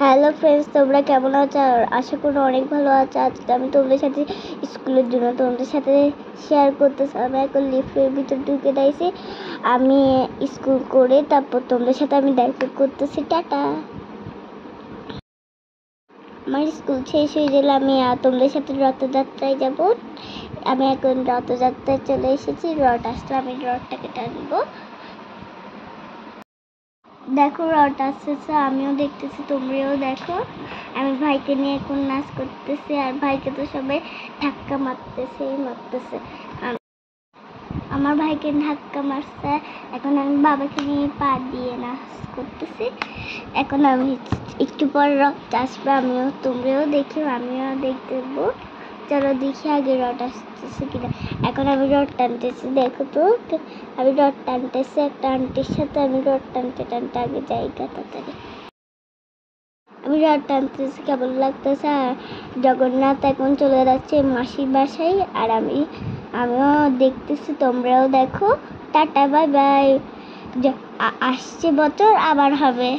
Hello friends, তোমরা কেমন আছো? আশা করি অনেক ভালো আছো। আজকে আমি তোমাদের সাথে স্কুলের জন্য তোমাদের সাথে শেয়ার করতেছি। আমি এখন লিফটের ভিতর ঢুকে দিয়েছি। আমি স্কুল করে তারপর তোমাদের সাথে আমি দেখা করতেছি। টাটা। আমার স্কুল শেষ হয়ে গেলে আমি তোমাদের সাথে রথযাত্রায় যাব। আমি এখন রথযাত্রায় চলে এসেছি। রথ আসলে আমি রথটাকে টানবো। দেখো রথ আসতেছে, আমিও দেখতেছি, তোমরাও দেখো। আমি ভাইকে নিয়ে এখন নাচ করতেছি, আর ভাইকে তো সবাই ধাক্কা মারতেছে। আমার ভাইকে ধাক্কা মারছে। এখন আমি বাবাকে নিয়ে পা দিয়ে নাচ করতেছি। এখন আমি একটু পর রথ আসবে, তোমরাও দেখো, আমিও দেখবো। চলো দেখি আগে রথ আসতেছে কিনা। এখন আমি রথ টানতেছি, দেখো তো আমি রথ টানতেছি। একটা আন্টির সাথে আমি রথ টানতে টানতে আগে যাই তাড়াতাড়ি। আমি রথ টানতেছি, কেমন লাগতেছে। আর জগন্নাথ এখন চলে যাচ্ছে মাসির বাসায়, আর আমিও দেখতেছি, তোমরাও দেখো। Tata, bye bye. আসছে বছর আবার হবে।